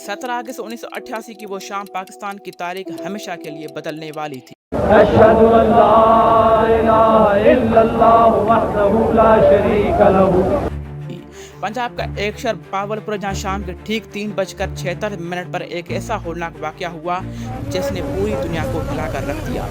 17 अगस्त 1988 की वो शाम पाकिस्तान की तारीख हमेशा के लिए बदलने वाली थी। अशहदु अल्ला इलाहा इल्लल्लाह वहदहु ला शरीका लहू। पंजाब का एक शहर बावलपुर जहां शाम के ठीक 3:76 पर एक ऐसा होलनाक वाकया हुआ जिसने पूरी दुनिया को हिलाकर रख दिया।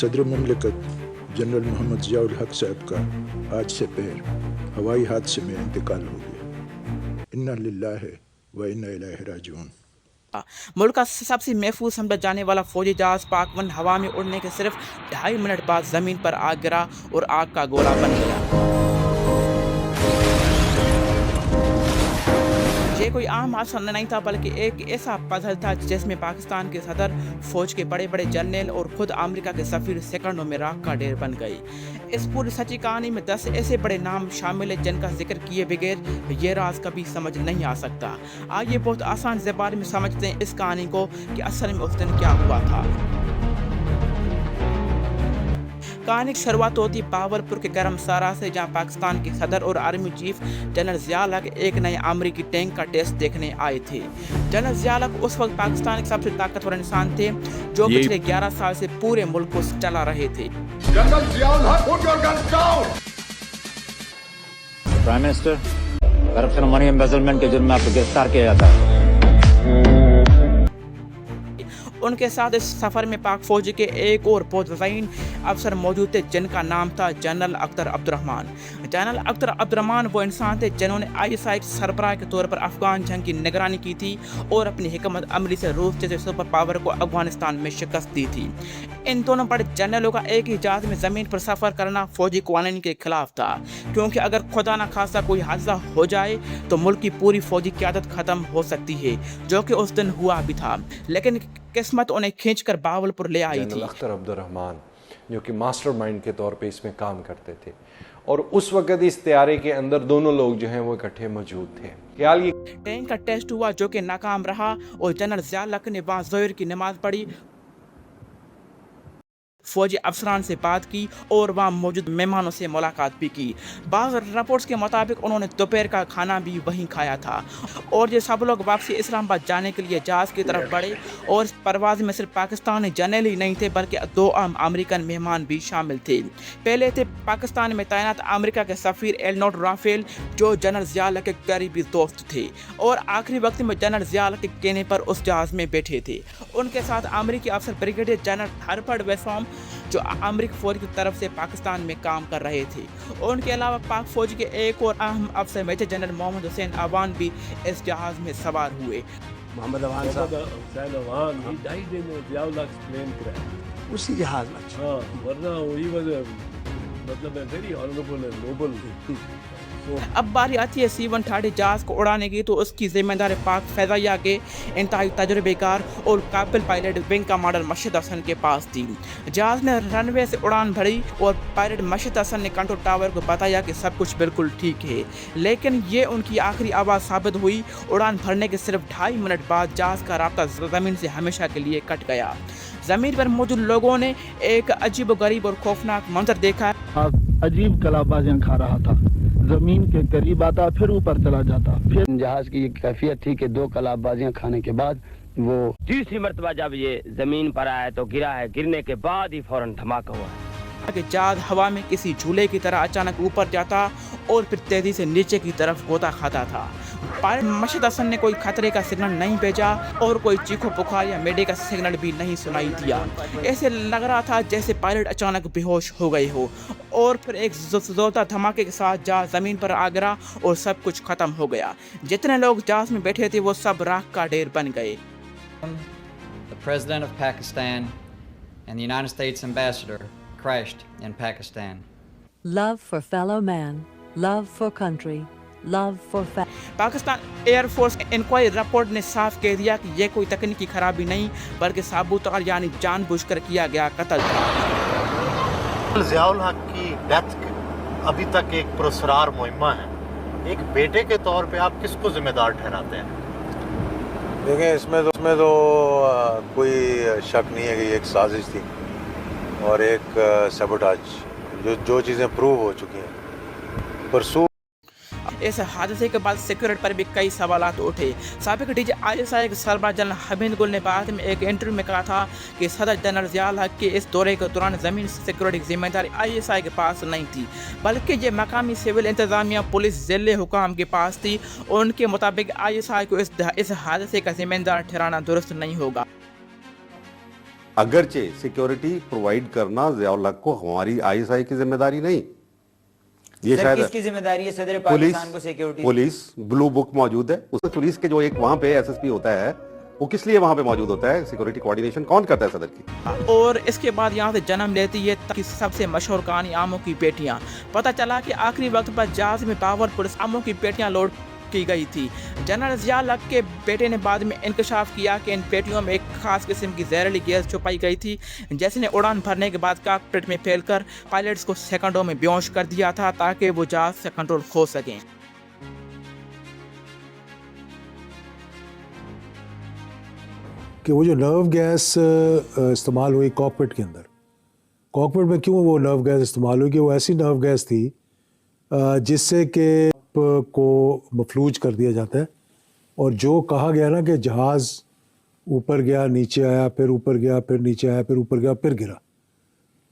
सदर मुमलिकत जनरल मोहम्मद ज़ियाउल हक साहब का आज से पहर हवाई हादसे में इंतकाल हो गया। इन्ना लिल्लाहि व इन्ना इलैहि राजिऊन। मुल्क का सबसे महफूज समझा जाने वाला फौजी जहाज पाक 1 हवा में उड़ने के सिर्फ 2.5 मिनट बाद जमीन पर आग गिरा और आग का गोला बन गया। ये कोई आम हादसा नहीं था बल्कि एक ऐसा पजल था जिसमें पाकिस्तान के सदर, फौज के बड़े बड़े जनरल और खुद अमेरिका के सफीर सेकंडों में राख का ढेर बन गए। इस पूरी सच्ची कहानी में 10 ऐसे बड़े नाम शामिल हैं जिनका जिक्र किए बगैर ये राज कभी समझ नहीं आ सकता। आइए बहुत आसान ज़बान में समझते हैं इस कहानी को कि असल में उस दिन क्या हुआ था। कहानी की शुरुआत होती बावलपुर के गरम सारा से, जहां पाकिस्तान के सदर और आर्मी चीफ जनरल ज़ियाउल हक एक नए अमेरिकी टैंक का टेस्ट देखने आए थे। जनरल ज़ियाउल हक उस वक्त पाकिस्तान के सबसे ताकतवर इंसान थे जो पिछले 11 साल से पूरे मुल्क को चला रहे थे। जनरल ज़ियाउल हक, put your guns down! Prime minister, corruption money embezzlement के जुर्म में आपको गिरफ्तार किया जाता है। उनके साथ इस सफर में पाक फौज के एक और बहुत वज़ीन अफसर मौजूद थे जिनका नाम था general Akhtar Abdurrahman. General Akhtar Abdurrahman वो इंसान थे जिन्होंने ISI सरबराह के तौर पर अफगान जंग की निगरानी की थी और अपनी हिकमत अमली से रूस जैसे सुपर पावर को अफगानिस्तान में शिकस्त दी थी। इन दोनों बड़े जनरलों का एक ही जहाज में ज़मीन पर सफ़र करना फौजी कानून के खिलाफ था, क्योंकि अगर खुदा न खासा कोई हादसा हो जाए तो मुल्क की पूरी फौजी क़यादत ख़त्म हो सकती है, जो कि उस दिन हुआ भी था। लेकिन किस्मत उन्हें खींचकर बावलपुर ले आई थी। अख्तर अब्दुर्रहमान जो कि मास्टरमाइंड के तौर पे इसमें काम करते थे, और उस वक्त इस तैयारी के अंदर दोनों लोग जो हैं वो इकट्ठे मौजूद थे। ख्याल ये टैंक का टेस्ट हुआ जो कि नाकाम रहा और जनरल ज़ियाउल हक ने वहाँ ज़ोहर की नमाज पढ़ी, फौजी अफसरान से बात की और वहाँ मौजूद मेहमानों से मुलाकात भी की। बाज़ रिपोर्ट्स के मुताबिक उन्होंने दोपहर का खाना भी वहीं खाया था और ये सब लोग वापसी इस्लामाबाद जाने के लिए जहाज़ की तरफ बढ़े। और इस परवाज़ में सिर्फ पाकिस्तानी जनरल ही नहीं थे बल्कि 2 आम अमेरिकन मेहमान भी शामिल थे। पहले थे पाकिस्तान में तैनात अमेरिका के सफ़ीर एलनोट राफेल, जो जनरल ज़ियाउल हक के करीबी दोस्त थे और आखिरी वक्त में जनरल ज़ियाउल हक के कहने पर उस जहाज़ में बैठे थे। उनके साथ अमेरिकी अफसर ब्रिगेडियर जनरल हरफर्ड वेसॉम, जो अमेरिकी फौज की तरफ से पाकिस्तान में काम कर रहे थे। और उनके अलावा पाक फौज के एक और अहम अफसर मेजर जनरल मोहम्मद हुसैन अवान भी इस जहाज़ में सवार हुए। मोहम्मद अवान साहब उसी जहाज़ में, वरना वही मतलब वेरी ऑनरेबल एंड नोबल। अब बारी आती है C-130 जहाज़ को उड़ाने की, तो उसकी जिम्मेदारी पाक फ़ज़ाइया के इंतहाई तजुर्बेकार और काबिल पायलट विंग कमांडर मशीद हसन के पास थी। जहाज़ ने रनवे से उड़ान भरी और पायलट मशीद हसन ने कंट्रोल टावर को बताया कि सब कुछ बिल्कुल ठीक है, लेकिन ये उनकी आखिरी आवाज़ साबित हुई। उड़ान भरने के सिर्फ 2.5 मिनट बाद जहाज़ का राब्ता ज़मीन से हमेशा के लिए कट गया। ज़मीन पर मौजूद लोगों ने एक अजीब गरीब और खौफनाक मंजर देखा। अजीब कलाबाजियां खा रहा था, जमीन के करीब आता फिर ऊपर चला जाता। फिर जहाज की कैफियत थी कि 2 कलाबाजियां खाने के बाद वो तीसरी मर्तबा जब ये जमीन पर आया तो गिरा है, गिरने के बाद ही फौरन धमाका हुआ है। कि जहाज हवा में किसी झूले की तरह अचानक ऊपर जाता और फिर तेजी से नीचे की तरफ गोता खाता था। पायलट मशीद हसन ने कोई खतरे का सिग्नल नहीं भेजा और कोई चीखो पुकार या मेडे का सिग्नल भी नहीं सुनाई दिया। ऐसे लग रहा था जैसे पायलट अचानक बेहोश हो गए हो और फिर एक जोरदार धमाके के साथ जहाज ज़मीन पर आ गिरा और सब कुछ खत्म हो गया। जितने लोग जहाज में बैठे थे वो सब राख का ढेर बन गए। The President of Pakistan and the United States Ambassador crashed in Pakistan. Love for fellow man, love for country, love for Pakistan air force inquiry report ने साफ कह दिया कि यह कोई तकनीकी खराबी नहीं बल्कि साबूतौर यानी जानबूझकर किया गया कत्ल था। ज़ियाउल हक की डेथ अभी तक एक पुरस्कार मुहिम्मा है। एक बेटे के तौर पे आप किसको जिम्मेदार ठहराते हैं? देखें, इसमें तो कोई शक नहीं है कि एक साजिश थी और एक सबोटाज, जो चीज़ें प्रूव हो चुकी हैं। परसों इस हादसे के बाद सिक्योरिटी पर भी कई सवालात उठे। साबिक डीजी ISI के सरबराह जनरल हमीद गुल ने बाद में एक इंटरव्यू में कहा था कि सदर जनरल ज़ियाउल हक के इस दौरे के दौरान ज़मीन सिक्योरिटी की जिम्मेदारी ISI के पास नहीं थी, बल्कि ये मकामी सिविल इंतजामिया पुलिस ज़िले हुकाम के पास थी। उनके मुताबिक ISI को इस हादसे का जिम्मेदार ठहराना दुरुस्त नहीं होगा। अगरचे सिक्योरिटी प्रोवाइड करना ज़ियाउल हक को हमारी ISI की जिम्मेदारी नहीं, ये शायद किसकी जिम्मेदारी है? सदर पाकिस्तान को सिक्योरिटी, पुलिस ब्लू बुक मौजूद है, उसमें पुलिस के जो एक वहां पे SSP होता है वो किस लिए वहां पे मौजूद होता है? सिक्योरिटी कोऑर्डिनेशन कौन करता है सदर की? और इसके बाद यहाँ से जन्म लेती है कि सबसे मशहूर कहानी आमों की पेटियाँ। पता चला कि आखिरी वक्त पर जहाज में बाबर पुलिस आमों की पेटियाँ लोड की गई थी। जनरल ज़ियाउल हक के बेटे ने बाद में इंकशाफ किया कि इन पेटियों में एक खास किस्म की जहरीली गैस छुपाई गई थी, जिसने उड़ान भरने के बाद कॉकपिट में फैलकर पायलट्स को सेकंडों में बेहोश कर दिया था ताकि वो जहाज से कंट्रोल खो सकें। कि वो जो नर्व गैस इस्तेमाल हुई कॉकपिट के अंदर, कॉकपिट में क्यों वो नर्व गैस इस्तेमाल हुई? कि वो ऐसी नर्व गैस थी जिससे कि को मफलूज कर दिया जाता है, और जो कहा गया ना कि जहाज़ ऊपर गया नीचे आया, फिर ऊपर गया फिर नीचे आया, फिर ऊपर गया फिर गिरा,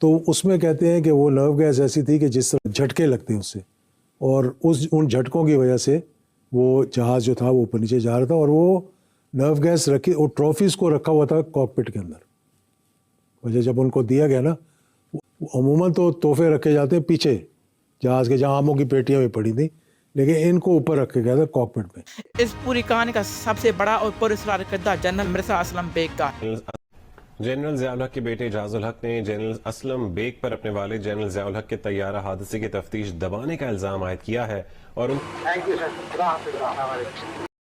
तो उसमें कहते हैं कि वो नर्व गैस ऐसी थी कि जिस तरह झटके लगते हैं उससे, और उन झटकों की वजह से वो जहाज़ जो था वो ऊपर नीचे जा रहा था। और वो नर्व गैस रखी और ट्रॉफीज़ को रखा हुआ था कॉकपिट के अंदर। वजह जब उनको दिया गया ना, अमूमन तो तोहफे रखे जाते हैं पीछे जहाज़ के, जहाँ आमों की पेटियाँ भी पड़ी थी, लेकिन इनको ऊपर रखा गया था कॉकपिट में। इस पूरी कहानी का सबसे बड़ा और पुरस्कार किरदार जनरल मिर्जा असलम बेग का। जनरल ज़ियाउल हक के बेटे एजाजुल हक ने जनरल असलम बेग पर अपने वालिद जनरल ज़ियाउल हक के तैयारा हादसे की तफ्तीश दबाने का इल्ज़ाम आयद किया है और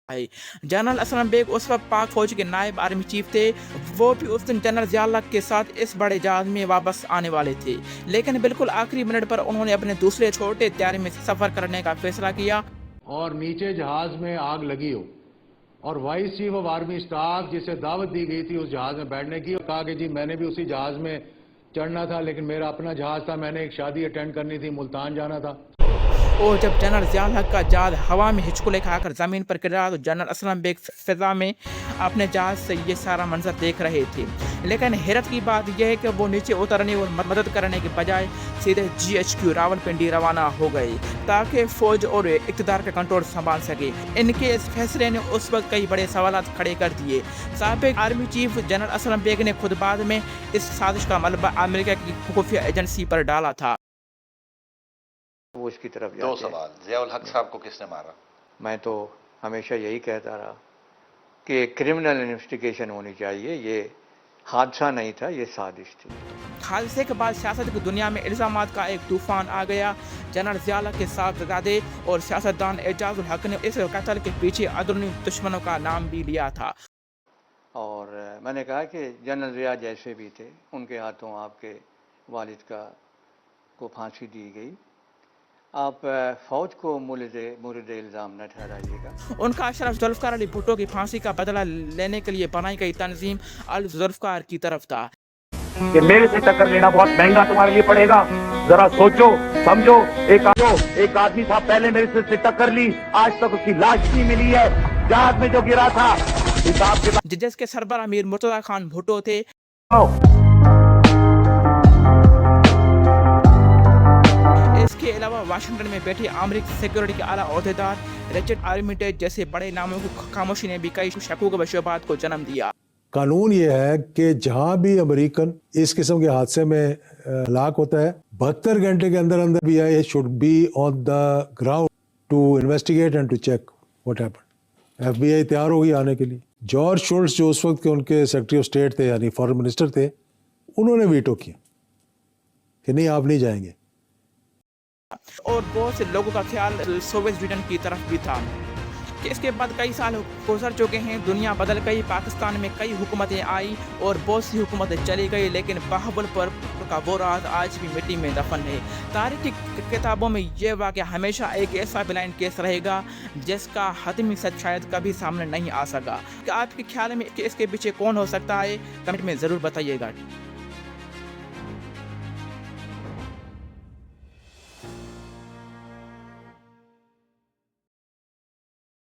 जनरल असलम बेग उस वक्त पाक फौज के नायब आर्मी चीफ थे। वो भी उस दिन जनरल ज़ियाउल हक के साथ इस बड़े जहाज में वापस आने वाले थे, लेकिन बिल्कुल आखिरी मिनट पर उन्होंने अपने दूसरे छोटे त्यारे में सफ़र करने का फैसला किया। और नीचे जहाज में आग लगी हो और vice chief of army staff जिसे दावत दी गई थी उस जहाज में बैठने की, और कहा कि जी मैंने भी उसी जहाज में चढ़ना था, लेकिन मेरा अपना जहाज था, मैंने एक शादी अटेंड करनी थी, मुल्तान जाना था। और जब जनरल ज़ियाउल हक का जहाज हवा में हिचकुले खाकर ज़मीन पर गिरा तो जनरल असलम बेग फ़िज़ा में अपने जहाज से ये सारा मंजर देख रहे थे। लेकिन हैरत की बात यह है कि वो नीचे उतरने और मदद करने के बजाय सीधे GHQ रावलपिंडी रवाना हो गए ताकि फ़ौज और इक़्तिदार का कंट्रोल संभाल सके। इनके इस फैसले ने उस वक्त कई बड़े सवालात खड़े कर दिए। साबिक army chief general Aslam Beg ने खुद बाद में इस साजिश का मलबा अमेरिका की खुफिया एजेंसी पर डाला था। वो उसकी तरफ दो सवाल, ज़ियाउल हक साहब को किसने मारा? मैं तो हमेशा यही कहता रहा कि क्रिमिनल इन्वेस्टिगेशन होनी चाहिए, ये हादसा नहीं था, ये साजिश थी। हादसे के बाद सियासत की दुनिया में इल्ज़ामात का एक तूफान आ गया। जनरल ज़ियाउल हक के साहबजादे और सियासतदान एजाजुल हक ने इस कत्ल के पीछे अंदरूनी दुश्मनों का नाम भी लिया था। और मैंने कहा कि जनरल ज़िया जैसे भी थे, उनके हाथों आपके वालिद को फांसी दी गई। आप फौज को मुर्द इल्ज़ाम न ठहराइएगा। उनका अशरफ जुल्फ़िकार अली भुट्टो की फांसी का बदला लेने के लिए बनाई गई तंजीम अल जुल्फ़िकार की तरफ था। कि मेरे से टक्कर लेना बहुत महंगा तुम्हारे लिए पड़ेगा, जरा सोचो समझो। एक आदमी था पहले मेरे से टक्कर ली, आज तक उसकी लाश नहीं मिली है, जहाज में जो गिरा था। जिसके सरबराह मीर मुर्तज़ा खान भुट्टो थे। इसके अलावा वाशिंगटन में बैठे अमेरिकी सिक्योरिटी के आला ओहदेदार रिचर्ड आर्मिटेज जैसे बड़े नामों की खामोशी ने भी कई शकूक व शुबहात को जन्म दिया। कानून ये है कि जहां भी अमेरिकन इस किस्म के हादसे में हलाक होता है, 72 घंटे के अंदर अंदर भी I should be on the ground to investigate and to check what happened. FBI तैयार होगी आने के लिए। जॉर्ज शुल्ट्ज जो उस वक्त के उनके सेक्रेटरी ऑफ स्टेट थे, यानी फॉरेन मिनिस्टर थे, उन्होंने वीटो किया कि नहीं आप नहीं जाएंगे। और बहुत से लोगों का ख्याल सोवियत यूनियन की तरफ भी था कि इसके बाद कई साल गुजर चुके हैं, दुनिया बदल गई, पाकिस्तान में कई हुकूमतें आई और बहुत सी हुकूमतें चली गई, लेकिन बहावलपुर का वो राज आज भी मिट्टी में दफन है। तारीख की किताबों में ये वाक़या हमेशा एक ऐसा ब्लाइंड केस रहेगा जिसका हतमी सच शायद कभी सामने नहीं आ सका। कि आपके ख्याल में कि इसके पीछे कौन हो सकता है, कमेंट में ज़रूर बताइएगा।